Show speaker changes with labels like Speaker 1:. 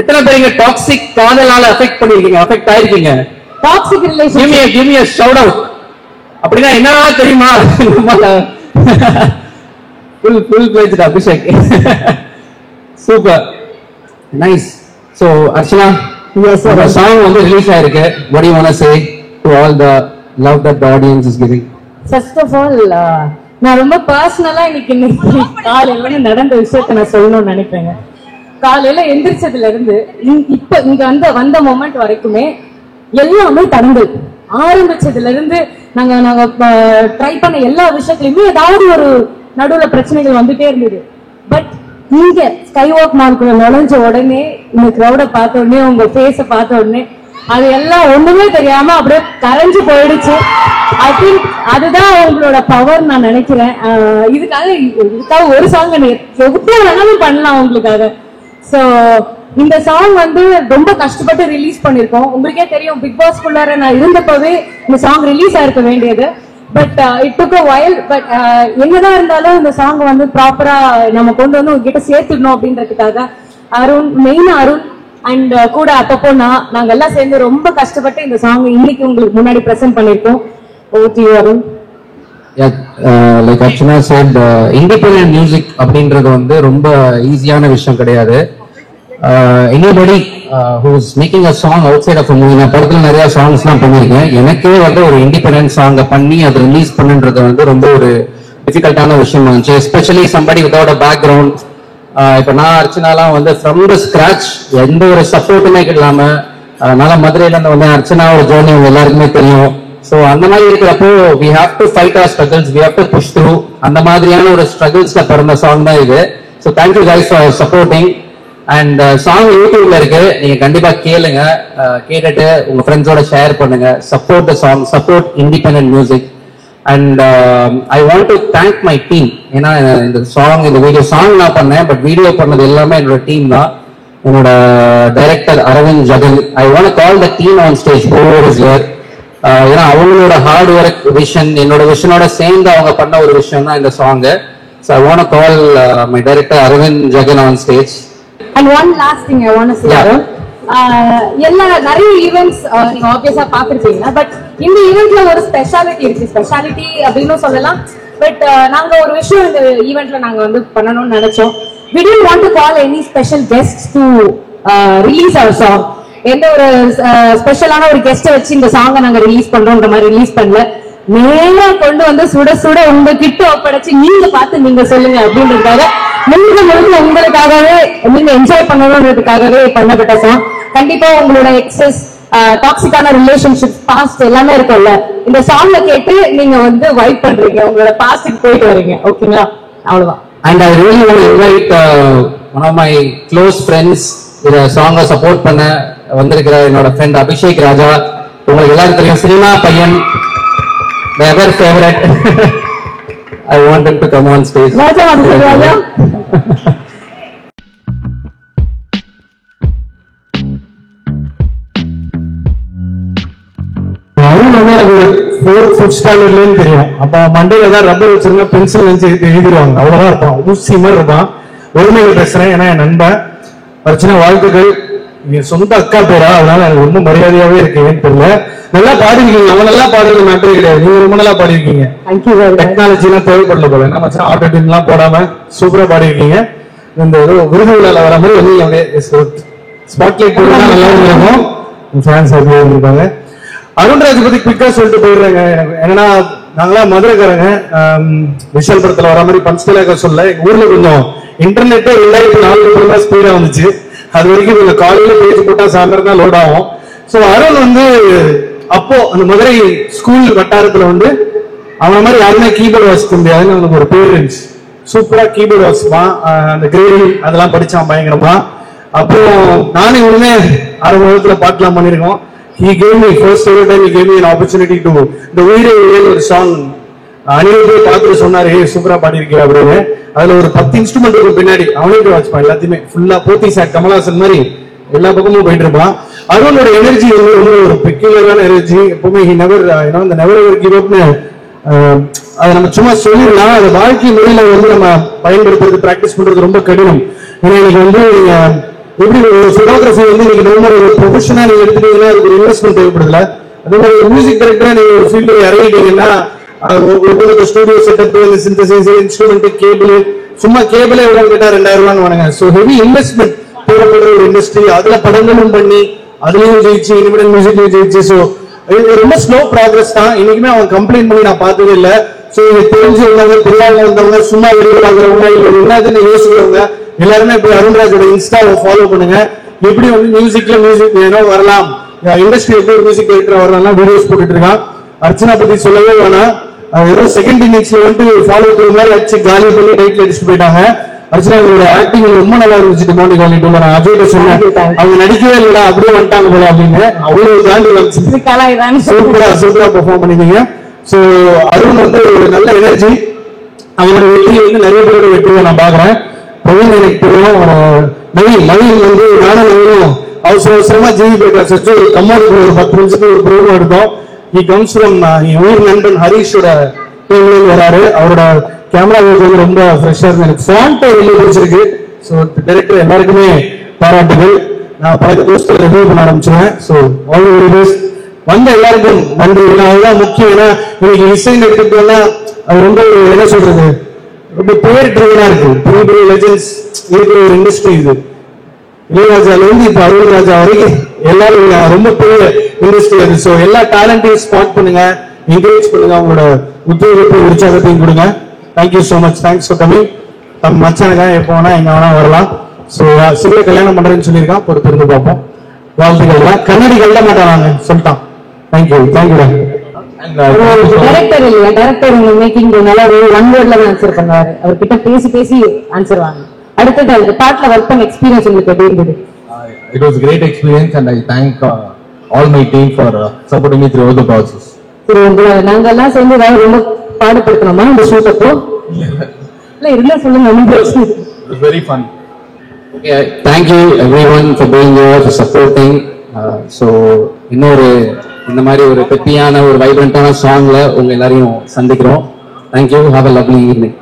Speaker 1: எத்தனை பேருங்க டாக்ஸிக் காதலால அஃபெக்ட் பண்ணிருக்கீங்க, அஃபெக்ட் ஆயிருக்கீங்க?
Speaker 2: Toxic relationship
Speaker 1: give me a shout out. அப்படினா என்ன தெரியுமா? full pledged Abhishek. Super, nice. So Archana,
Speaker 2: yes sir,
Speaker 1: the song வந்து ரிலீஸ் ஆயிருக்கு. What do you want to say to all the love that the audience is giving?
Speaker 2: first of all நான் ரொம்ப பர்சனலா இன்னைக்கு காலையில நடந்த விஷயத்தை நான் சொல்லணும்னு நினைப்பேங்க. காலையில எந்திரிச்சதுல இருந்து இப்ப இங்க வந்த மொமெண்ட் வரைக்குமே எல்லாமே தடங்கள். ஆரம்பிச்சதுல இருந்து நாங்க ட்ரை பண்ண எல்லா விஷயத்துலயுமே ஏதாவது ஒரு நடுவுல பிரச்சனைகள் வந்துட்டே இருந்தது. பட் இங்க ஸ்கை வாக் மார்க்குள்ள நுழைஞ்ச உடனே இந்த கிரௌட பார்த்த உடனே உங்க ஃபேஸ பார்த்த உடனே அது எல்லாம் ஒண்ணுமே தெரியாம அப்படியே கரைஞ்சு போயிடுச்சு. ஐ திங்க் அதுதான் உங்களோட பவர் நான் நினைக்கிறேன். இதுக்காக ஒரு சாங் எவ்வளவு வேணாலும் பண்ணலாம் உங்களுக்காக. சோ இந்த சாங் வந்து ரொம்ப கஷ்டப்பட்டு ரிலீஸ் பண்ணிருக்கோம். உங்களுக்கே தெரியும், பிக் பாஸ் குள்ளார நான் இருந்தப்பவே இந்த சாங் ரிலீஸ் ஆயிருக்க வேண்டியது. But it took a while. But என்னதான் இருந்தாலும் இந்த சாங் வந்து ப்ராப்பரா நம்ம கொண்டு வந்து உங்ககிட்ட சேர்த்துடணும் அப்படின்றதுக்காக அருண், மெயின் அருண் அண்ட் கூட அப்பப்போ நாங்க எல்லாம் சேர்ந்து ரொம்ப கஷ்டப்பட்டு இந்த சாங் இன்னைக்கு உங்களுக்கு முன்னாடி பிரசன்ட் பண்ணிருக்கோம். Okay Arun.
Speaker 1: Like Archana said, independent music அப்படின்றது வந்து ரொம்ப ஈஸியான விஷயம் கிடையாது. anybody who is making a song outside of a movie, நான் படத்துல நிறைய சாங்ஸ்லாம் பண்ணியிருக்கேன். எனக்கே வந்து ஒரு இண்டிபெண்டன்ட் சாங்கை பண்ணி அதை ரிலீஸ் பண்ணுன்றது வந்து ரொம்ப ஒரு டிஃபிகல்ட்டான விஷயம் இருந்துச்சு. Especially somebody without a background. இப்போ நான் அர்ச்சனாலாம் வந்து ஃப்ரம் த ஸ்கிராச், எந்த ஒரு சப்போர்ட்டுமே இல்லாம நல்லா மதுரையில இருந்து வந்து அர்ச்சனா ஒரு ஜேர்னி உங்க எல்லாருக்குமே தெரியும். ஸோ அந்த மாதிரி இருக்கிறப்போ we have to fight our struggles, we have to push through. அந்த மாதிரியான ஒரு ஸ்ட்ரகிள்ஸ்ல பிறந்த சாங் தான் இது. So thank you guys for supporting. And song யூடியூப்ல இருக்கு, நீங்க கண்டிப்பா கேளுங்க. கேட்டுட்டு உங்க ஃப்ரெண்ட்ஸோட ஷேர் பண்ணுங்க. Support the song, support independent music. And I want to thank my team. ஏன்னா இந்த சாங், இந்த வீடியோ சாங் நான் பண்ணேன், பட் வீடியோ பண்ணது எல்லாமே என்னோட டீம் தான். என்னோட director Aravind Jagan. I want call the team on stage over is year. ஏன்னா அவங்களோட ஹார்ட் ஒர்க், விஷன், என்னோட விஷனோட சேர்ந்து அவங்க பண்ண ஒரு விஷயம் தான் இந்த song. So I want call my director Aravind Jagan on stage.
Speaker 2: And one last thing I want to say, எல்லா நிறைய ஈவெண்ட்ஸ் நீங்க ஆப்வியஸா பாத்துருப்பீங்க. பட் இந்த ஈவெண்ட்ல ஒரு ஸ்பெஷாலிட்டி இருக்கு. ஸ்பெஷாலிட்டி அப்படின்னு சொல்லலாம். பட் நாங்க ஒரு விஷயம் இந்த ஈவெண்ட்ல நாங்க வந்து பண்ணணும்னு நினைச்சோம். We didn't want to call any special guests to release our song. எந்த ஒரு ஸ்பெஷலான ஒரு கெஸ்ட்டை வச்சு இந்த சாங்கை நாங்க ரிலீஸ் பண்றோம்ன்ற மாதிரி ரிலீஸ் பண்ணல. நேரா கொண்டு வந்து சுட சுட உங்ககிட்ட ஒப்படைச்சு நீங்க பார்த்து நீங்க சொல்லுங்க அப்படின்றதுக்காக முழுக்க உங்களுக்காகவே நீங்க என்ஜாய் பண்ணணும்ன்றதுக்காகவே பண்ணப்பட்ட சாங். கண்டிப்பா உங்களோட எக்ஸஸ் டாக்ஸிக்கான ரிலேஷன்ஷிப் பாஸ்ட் எல்லாமே இருக்கும்ல, இந்த சாங்ல கேட்டு நீங்க வந்து வைப் பண்றீங்க, உங்களோட பாஸ்டுக்கு போயிட்டு வரீங்க. ஓகேங்களா? அவ்வளவுதான்.
Speaker 1: And I really want to invite one of my close friends, இந்த சாங்கை சப்போர்ட் பண்ண வந்திருக்கிற என்னோட ஃப்ரெண்ட் அபிஷேக் ராஜா. உங்களுக்கு எல்லாரும் தெரியும், சினிமா பையன், ever favourite. I want him to come on stage.
Speaker 2: Raja Abhishek Raja.
Speaker 3: Fourth ஸ்டாண்டர்ட்லன்னு தெரியும். அப்ப மண்டையில தான் ரப்பர் வச்சிருங்க, பென்சில் வச்சு எழுதிடுவாங்க. அவ்வளவுதான் இருப்பான், ஊசி மாதிரி இருப்பான். ஒருமையில் பேசுறேன், ஏன்னா என் நண்பன். பிரச்சனை வாழ்த்துக்கள். என் சொந்த அக்கா பேரா, அதனால எனக்கு ரொம்ப மரியாதையாவே இருக்கு. ஏன்னு தெரியல, நல்லா பாடிருக்கீங்க. அவன் நல்லா பாடுறது மேட்டரே கிடையாது, நீங்க ரொம்ப நல்லா பாடிருக்கீங்க. டெக்னாலஜி எல்லாம் தேவைப்படல போல, என்ன மச்சான் ஆட்டோ டியூன் எல்லாம் போடாம சூப்பரா பாடிருக்கீங்க. இந்த விருது விழால வர மாதிரி வந்து அப்படியே ஸ்பாட்லைட் போடுறதா நல்லா இருக்கும். ஃபேன்ஸ் அப்படியே இருந்திருப்பாங்க. அருண்ராஜ் பத்தி குயிக்கா சொல்லிட்டு போயிடுறாங்க. என்னன்னா, நாங்களாம் மதுரைக்காரங்க. விஷால் படத்துல வர மாதிரி பஞ்ச்தலாக சொல்ல, எங்க ஊர்ல கொஞ்சம் இன்டர்நெட்டே 2004 ஸ்பீடா வந்துச்சு. அது வரைக்கும் கொஞ்சம் காலையில பேஜ் போட்டா சாயந்தரம் தான் லோட் ஆகும். ஸோ அருண் வந்து அப்போ அந்த மதுரை ஸ்கூல் வட்டாரத்துல வந்து அவன மாதிரி யாருமே கீபோர்டு வாசிக்க முடியாதுன்னு அவனுக்கு ஒரு பேர் இருந்துச்சு. சூப்பரா கீபோர்டு வாசிப்பான். அந்த கிரேடிங் அதெல்லாம் படிச்சான் பயங்கரமா. அப்போ நானும் இவனுமே ஆரம்பத்துல பாட்டுலாம் பண்ணிருக்கோம். He gave me first ever time he gave me an opportunity to the உயிரே ஒரு சாங் அனில் போய் பார்த்துட்டு சொன்னாரு, சூப்பரா பாடிருக்கியா அப்படின்னு. அதுல ஒரு 10 இன்ஸ்ட்ருமெண்ட் இருக்கும் பின்னாடி, அவனே வாசிப்பான் எல்லாத்தையுமே. ஃபுல்லா போத்தி சார் கமலாசன் மாதிரி எல்லா பக்கமும் போயிட்டு இருப்பான். அருணோட எனர்ஜி வந்து ரொம்ப ஒரு பெக்யூலரான எனர்ஜி. எப்பவுமே he never இந்த நெவர் எவர் கிவ் அப்னு அதை நம்ம சும்மா சொல்லிடலாம். அது வாழ்க்கை முறையில வந்து நம்ம பயன்படுத்துறது, பிராக்டிஸ் பண்றது ரொம்ப கடினம். ஏன்னா எனக்கு வந்து எப்படி போட்டோகிராஃபி வந்து நீங்க ரொம்ப ஒரு ப்ரொஃபஷனா நீங்க எடுத்துட்டீங்கன்னா அதுக்கு ஒரு இன்வெஸ்ட்மெண்ட் தேவைப்படுதுல. அதே மாதிரி ஒரு மியூசிக் டைரக்டரா நீங்க ஒரு ஃபீல்டு இறங்கிட்டீங்கன்னா உங்களுக்கு studio setup, synthesise, instrument, cable, சும்மா கேபிளே எவ்வளவு கேட்டா 2000 ரூபான்னு வாங்க. ஸோ ஹெவி இன்வெஸ்ட்மெண்ட் தேவைப்படுற ஒரு இண்டஸ்ட்ரி. அதுல படங்களும் பண்ணி அதுலயும் ஜெயிச்சு இண்டிபெண்டன்ட் மியூசிக்லயும் ஜெயிச்சு. ஸோ இது ரொம்ப ஸ்லோ ப்ராக்ரஸ் தான். இன்னைக்குமே அவங்க கம்ப்ளைண்ட் பண்ணி நான் பார்த்ததே இல்லை. ஸோ இது தெரிஞ்சவங்க தெரியாத வந்தவங்க சும்மா வெளியே பார்க்குறவங்க இல்லை என்னதுன்னு யோசிக்கிறவங்க எல்லாருமே இப்ப அருண்ராஜோட இன்ஸ்டாவை ஃபாலோ பண்ணுங்க. எப்படி வந்து மியூசிக் வேணும் வரலாம், இண்டஸ்ட்ரி எப்படி மியூசிக் டைரக்டர் வரலாம் வீடியோஸ் போட்டுட்டு இருக்கான். அர்ச்சனா பத்தி சொல்லவே வேணாம். ஏதோ செகண்ட் இன்னிங்ஸ்ல வந்து ஃபாலோ பண்ண மாதிரி அடிச்சு காலி பண்ணி டைட்டில் அடிச்சுட்டு போயிட்டாங்க. அர்ச்சனாவோட ஆக்டிங் ரொம்ப நல்லா இருந்துச்சு. டிமாண்டி காலிட்டு நான் அஜய்கிட்ட சொன்னேன், அவங்க நடிக்கவே இல்லடா அப்படியே வந்துட்டாங்க போல அப்படின்னு. அவ்வளவு தாண்டி வந்துச்சு. சூப்பரா பெர்ஃபார்ம் பண்ணிருந்தீங்க. ஸோ அருண் வந்து ஒரு நல்ல எனர்ஜி. அவங்களோட வெற்றி வந்து நிறைய பேரோட வெற்றியை நான் பாக்குறேன். பிரவீன் எனக்கு தெரியும். நவீன் வந்து நானும் நவீனும் அவசரமா ஜிவி பேக்கர் சச்சு ஒரு கம்மாடி ஒரு 10 நிமிஷத்துக்கு ஒரு ப்ரோக்ராம் எடுத்தோம். he comes from ஊர் நண்பன் ஹரீஷோட டீம்ல வராரு. அவரோட கேமரா வந்து ரொம்ப ஃப்ரெஷ்ஷா இருக்கு. எனக்கு ஃபாண்ட் ரொம்ப பிடிச்சிருக்கு. ஸோ டைரக்டர் எல்லாருக்குமே பாராட்டுகள். நான் பல போஸ்டர் ரிவ்யூ பண்ண ஆரம்பிச்சிருவேன். So all the best. வந்த எல்லாருக்கும் நன்றி. அதுதான் முக்கியம். ஏன்னா இன்னைக்கு இசைன்னு எடுத்துக்கிட்டோம்னா அது ரொம்ப என்ன சொல்றது, ரொம்ப பேர் ட்ரிவனா இருக்கு. பெரிய பெரிய லெஜெண்ட்ஸ் இருக்கிற ஒரு இண்டஸ்ட்ரி இது. இளையராஜால இருந்து இப்ப அருண்ராஜா வரைக்கும் எல்லாரும் ரொம்ப பெரிய இண்டஸ்ட்ரி அது. ஸோ எல்லா டேலண்டையும் ஸ்பாட் பண்ணுங்க, என்கரேஜ் பண்ணுங்க, அவங்களோட உத்தியோகத்தை உற்சாகத்தையும் கொடுங்க. Thank you so much. Thanks for coming. நம்ம மச்சானுக்காக எப்போ வேணா எங்க வேணா வரலாம். ஸோ சிறிய கல்யாணம் பண்றேன்னு சொல்லியிருக்கான். பொறுத்து இருந்து பார்ப்போம். வாழ்த்துக்கள். கண்ணாடி கல்ல மாட்டாங்க சொல்லிட்டான். தேங்க்யூ.
Speaker 2: டைரக்டர் இல்லையா, டைரக்டர் உங்க மேக்கிங் நல்லா ஒன் வேர்ட்ல தான் ஆன்சர் பண்ணுவாரு. அவர்கிட்ட பேசி ஆன்சர் வாங்க. அடுத்தது அந்த பாட்ல ஒர்க் பண்ண எக்ஸ்பீரியன்ஸ் உங்களுக்கு எப்படி இருந்தது?
Speaker 4: It was a great experience and I thank all my team for supporting me throughout the process.
Speaker 2: சரி, உங்களை நாங்க எல்லாம் சேர்ந்து ஏதாவது ரொம்ப பாடுபடுத்தணுமா இந்த ஷூட் அப்போ? இல்ல இருந்தா சொல்லுங்க.
Speaker 4: It was very fun.
Speaker 1: Okay, thank you everyone for being here, for supporting. So இன்னொரு இந்த மாதிரி ஒரு பெட்டியான ஒரு வைப்ரண்டான சாங்ல உங்க எல்லாரையும் சந்திக்கிறோம். Thank you. Have a lovely evening.